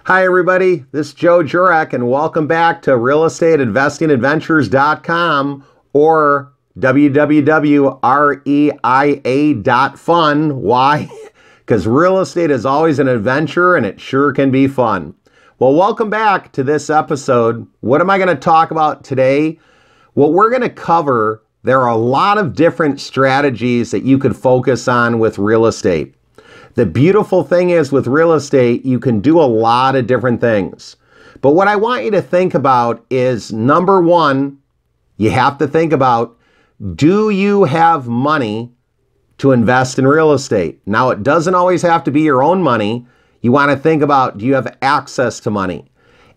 Hi everybody, this is Joe Jurek and welcome back to realestateinvestingadventures.com or www.reia.fun. Why? Because real estate is always an adventure and it sure can be fun. Well, welcome back to this episode. What am I going to talk about today? What we're going to cover, there are a lot of different strategies that you could focus on with real estate. The beautiful thing is with real estate, you can do a lot of different things. But what I want you to think about is, number one, you have to think about, do you have money to invest in real estate? Now, it doesn't always have to be your own money. You want to think about, do you have access to money?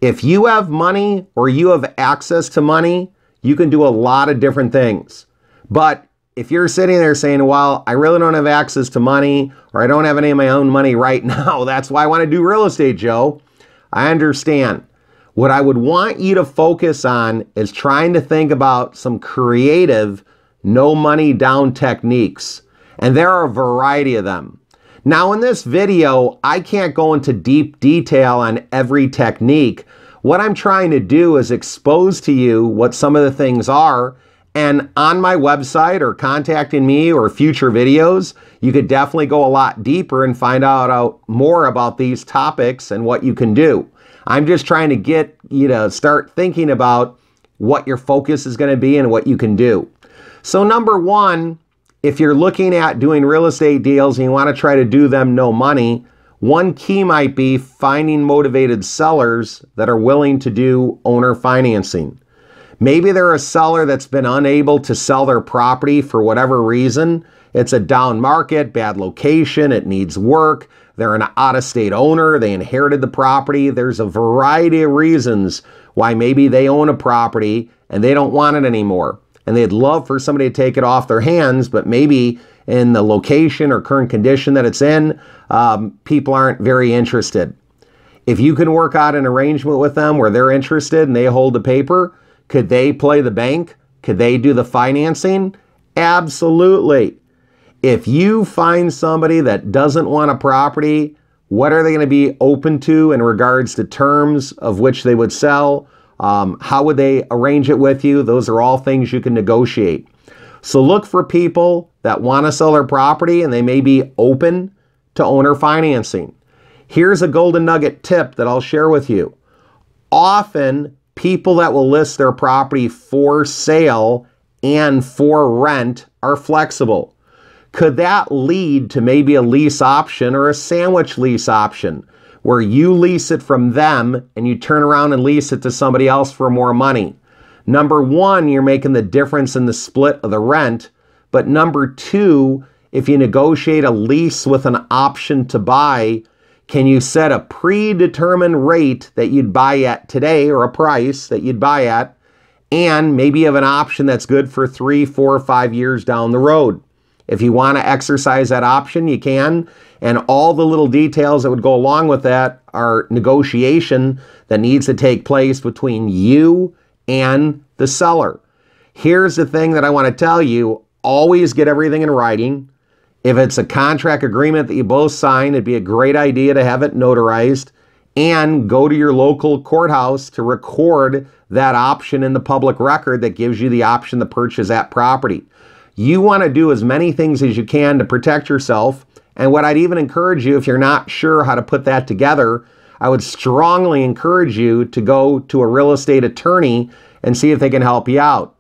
If you have money or you have access to money, you can do a lot of different things. But if you're sitting there saying, well, I really don't have access to money, or I don't have any of my own money right now, that's why I want to do real estate, Joe. I understand. What I would want you to focus on is trying to think about some creative, no money down techniques. And there are a variety of them. Now in this video, I can't go into deep detail on every technique. What I'm trying to do is expose to you what some of the things are. And on my website or contacting me or future videos, you could definitely go a lot deeper and find out more about these topics and what you can do. I'm just trying to get you to start thinking about what your focus is going to be and what you can do. So number one, if you're looking at doing real estate deals and you want to try to do them no money, one key might be finding motivated sellers that are willing to do owner financing. Maybe they're a seller that's been unable to sell their property for whatever reason. It's a down market, bad location, it needs work. They're an out-of-state owner, they inherited the property. There's a variety of reasons why maybe they own a property and they don't want it anymore. And they'd love for somebody to take it off their hands, but maybe in the location or current condition that it's in, people aren't very interested. If you can work out an arrangement with them where they're interested and they hold the paper, could they play the bank? Could they do the financing? Absolutely. If you find somebody that doesn't want a property, what are they going to be open to in regards to terms of which they would sell? How would they arrange it with you? Those are all things you can negotiate. So look for people that want to sell their property and they may be open to owner financing. Here's a golden nugget tip that I'll share with you. Often, people that will list their property for sale and for rent are flexible. Could that lead to maybe a lease option or a sandwich lease option where you lease it from them and you turn around and lease it to somebody else for more money? Number one, you're making the difference in the split of the rent. But number two, if you negotiate a lease with an option to buy, can you set a predetermined rate that you'd buy at today or a price that you'd buy at, and maybe you have an option that's good for 3, 4, 5 years down the road? If you want to exercise that option, you can, and all the little details that would go along with that are negotiation that needs to take place between you and the seller. Here's the thing that I want to tell you, always get everything in writing. If it's a contract agreement that you both sign, it'd be a great idea to have it notarized and go to your local courthouse to record that option in the public record that gives you the option to purchase that property. You want to do as many things as you can to protect yourself. And what I'd even encourage you, if you're not sure how to put that together, I would strongly encourage you to go to a real estate attorney and see if they can help you out.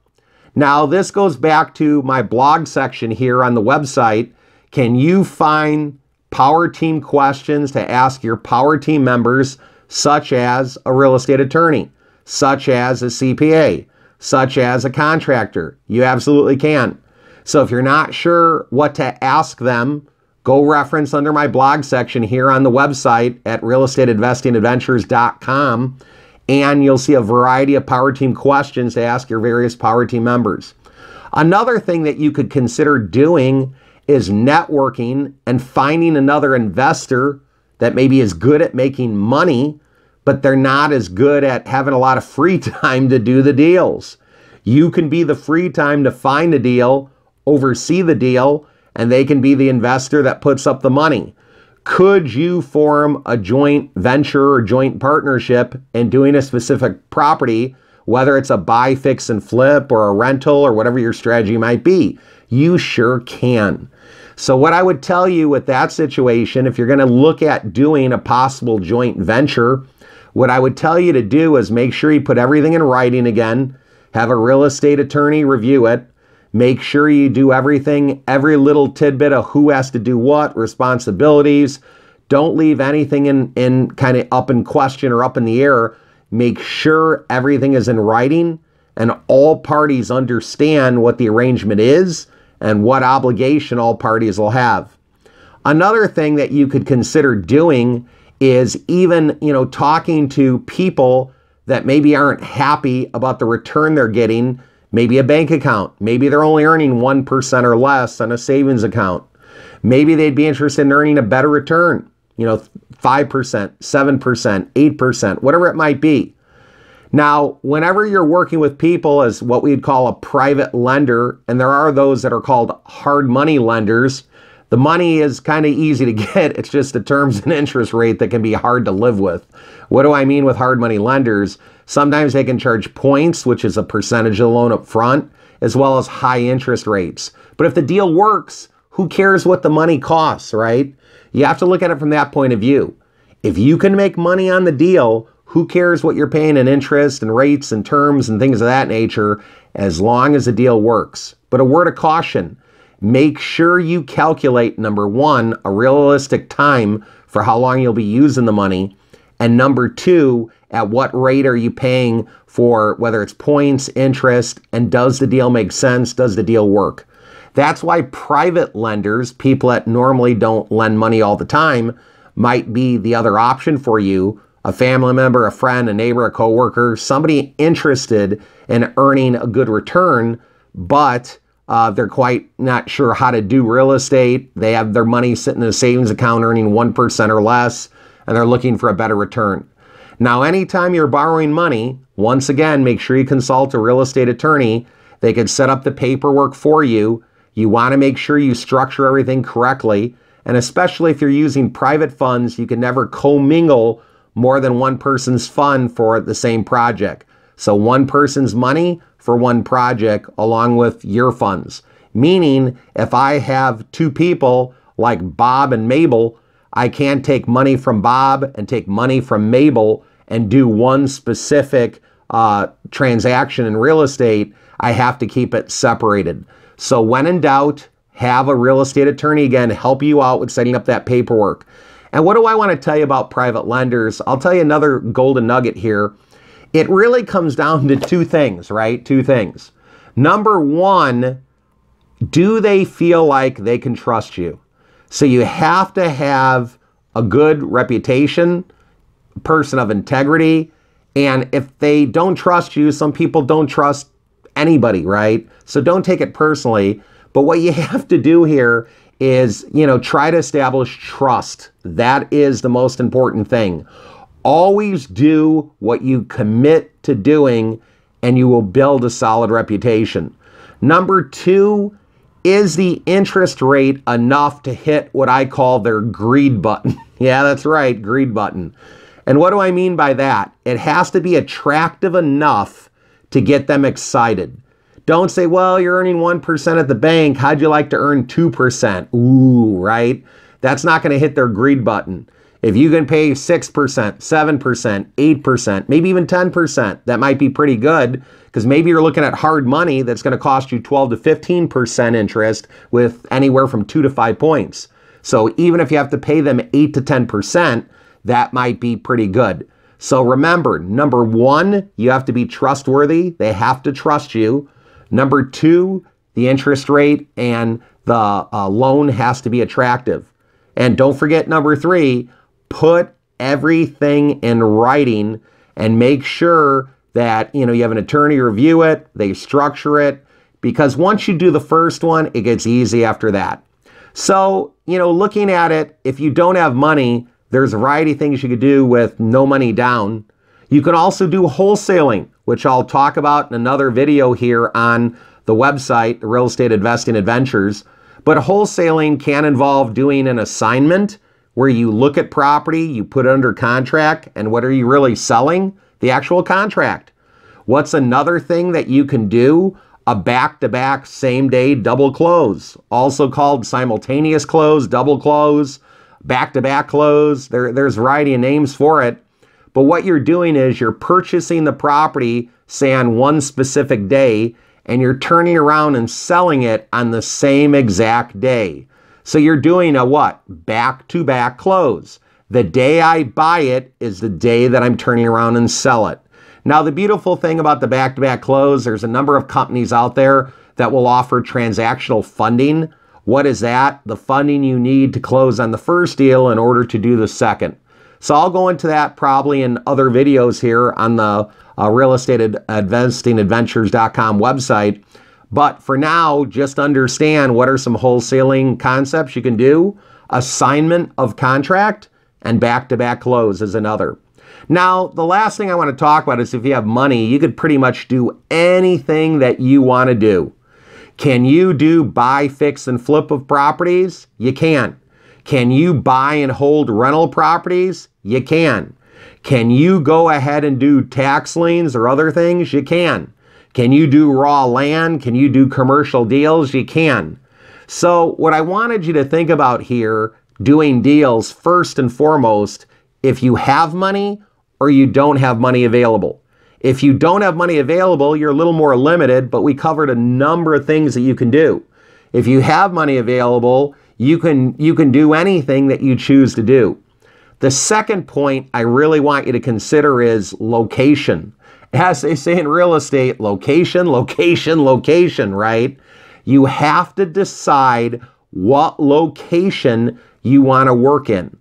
Now, this goes back to my blog section here on the website. Can you find power team questions to ask your power team members, such as a real estate attorney, such as a CPA, such as a contractor? You absolutely can. So if you're not sure what to ask them, go reference under my blog section here on the website at reialestateinvestingadventures.com, and you'll see a variety of power team questions to ask your various power team members. Another thing that you could consider doing is networking and finding another investor that maybe is good at making money, but they're not as good at having a lot of free time to do the deals. You can be the free time to find a deal, oversee the deal, and they can be the investor that puts up the money. Could you form a joint venture or joint partnership in doing a specific property, whether it's a buy, fix, and flip or a rental or whatever your strategy might be? You sure can. So what I would tell you with that situation, if you're going to look at doing a possible joint venture, what I would tell you to do is make sure you put everything in writing again, have a real estate attorney review it, make sure you do everything, every little tidbit of who has to do what, responsibilities. Don't leave anything in kind of up in question or up in the air. Make sure everything is in writing and all parties understand what the arrangement is and what obligation all parties will have. Another thing that you could consider doing is even, talking to people that maybe aren't happy about the return they're getting. Maybe a bank account. Maybe they're only earning 1% or less on a savings account. Maybe they'd be interested in earning a better return, 5%, 7%, 8%, whatever it might be. Now, whenever you're working with people as what we'd call a private lender, and there are those that are called hard money lenders, the money is kind of easy to get. It's just the terms and interest rate that can be hard to live with. What do I mean with hard money lenders? Sometimes they can charge points, which is a percentage of the loan up front, as well as high interest rates. But if the deal works, who cares what the money costs, right? You have to look at it from that point of view. If you can make money on the deal, who cares what you're paying in interest and rates and terms and things of that nature, as long as the deal works. But a word of caution, make sure you calculate, number one, a realistic time for how long you'll be using the money. And number two, at what rate are you paying for whether it's points, interest, and does the deal make sense? Does the deal work? That's why private lenders, people that normally don't lend money all the time, might be the other option for you. A family member, a friend, a neighbor, a coworker, somebody interested in earning a good return, but they're quite not sure how to do real estate. They have their money sitting in a savings account earning 1% or less, and they're looking for a better return. Now, anytime you're borrowing money, once again, make sure you consult a real estate attorney. They can set up the paperwork for you. You want to make sure you structure everything correctly. And especially if you're using private funds, you can never commingle more than one person's fund for the same project. So one person's money for one project along with your funds. Meaning, if I have two people like Bob and Mabel, I can't take money from Bob and take money from Mabel and do one specific transaction in real estate. I have to keep it separated. So when in doubt, have a real estate attorney, again, help you out with setting up that paperwork. And what do I want to tell you about private lenders? I'll tell you another golden nugget here. It really comes down to two things, right? Two things. Number one, do they feel like they can trust you? So you have to have a good reputation, person of integrity. And if they don't trust you, some people don't trust anybody, right? So don't take it personally. But what you have to do here is, try to establish trust. That is the most important thing. Always do what you commit to doing, and you will build a solid reputation. Number two, is the interest rate enough to hit what I call their greed button? Yeah, that's right, greed button. And what do I mean by that? It has to be attractive enough to get them excited. Don't say, well, you're earning 1% at the bank. How'd you like to earn 2%? Ooh, right? That's not going to hit their greed button. If you can pay 6%, 7%, 8%, maybe even 10%, that might be pretty good, because maybe you're looking at hard money that's going to cost you 12 to 15% interest with anywhere from 2 to 5 points. So even if you have to pay them 8 to 10%, that might be pretty good. So remember, number one, you have to be trustworthy. They have to trust you. Number two, the interest rate and the loan has to be attractive. And don't forget number three, put everything in writing and make sure that you have an attorney review it, they structure it, because once you do the first one, it gets easy after that. So, looking at it, if you don't have money, there's a variety of things you could do with no money down. You can also do wholesaling, which I'll talk about in another video here on the website, Real Estate Investing Adventures. But wholesaling can involve doing an assignment where you look at property, you put it under contract, and what are you really selling? The actual contract. What's another thing that you can do? A back-to-back same-day double close, also called simultaneous close, double close, back-to-back close. There's a variety of names for it. But what you're doing is you're purchasing the property, say on one specific day, and you're turning around and selling it on the same exact day. So you're doing a what? Back-to-back close. The day I buy it is the day that I'm turning around and sell it. Now, the beautiful thing about the back-to-back close, there's a number of companies out there that will offer transactional funding. What is that? The funding you need to close on the first deal in order to do the second. So I'll go into that probably in other videos here on the realestateadvestingadventures.com website. But for now, just understand what are some wholesaling concepts you can do. Assignment of contract and back-to-back close is another. Now, the last thing I want to talk about is if you have money, you could pretty much do anything that you want to do. Can you do buy, fix, and flip of properties? You can. Can you buy and hold rental properties? You can. Can you go ahead and do tax liens or other things? You can. Can you do raw land? Can you do commercial deals? You can. So what I wanted you to think about here, doing deals first and foremost, if you have money or you don't have money available. If you don't have money available, you're a little more limited, but we covered a number of things that you can do. If you have money available, you can do anything that you choose to do. The second point I really want you to consider is location. As they say in real estate, location, location, location, right? You have to decide what location you want to work in.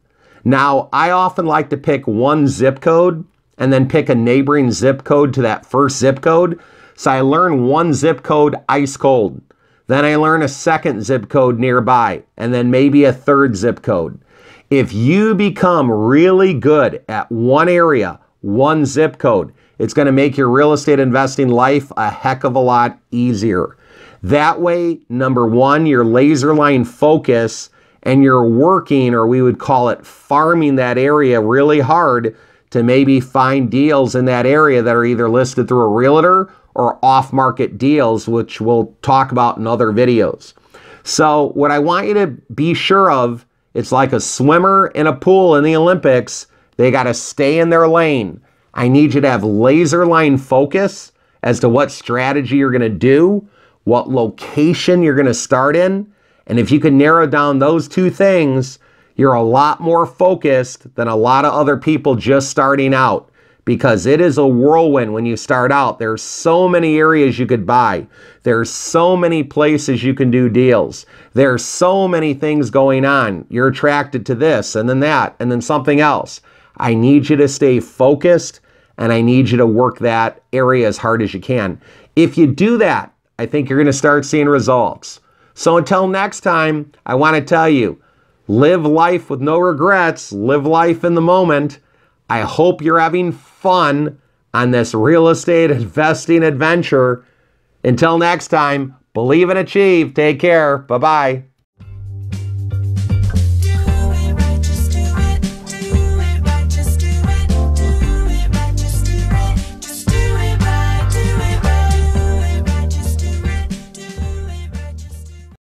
Now, I often like to pick one zip code and then pick a neighboring zip code to that first zip code. So I learn one zip code ice cold. Then I learn a second zip code nearby, and then maybe a third zip code. If you become really good at one area, one zip code, it's going to make your real estate investing life a heck of a lot easier. That way, number one, your laser line focus and you're working, or we would call it farming that area really hard to maybe find deals in that area that are either listed through a realtor or off-market deals, which we'll talk about in other videos. So what I want you to be sure of, it's like a swimmer in a pool in the Olympics. They got to stay in their lane. I need you to have laser line focus as to what strategy you're going to do, what location you're going to start in. And if you can narrow down those two things, you're a lot more focused than a lot of other people just starting out, because it is a whirlwind when you start out. There's so many areas you could buy. There's so many places you can do deals. There's so many things going on. You're attracted to this and then that and then something else. I need you to stay focused, and I need you to work that area as hard as you can. If you do that, I think you're going to start seeing results. So until next time, I want to tell you, live life with no regrets. Live life in the moment. I hope you're having fun on this real estate investing adventure. Until next time, believe and achieve. Take care. Bye-bye.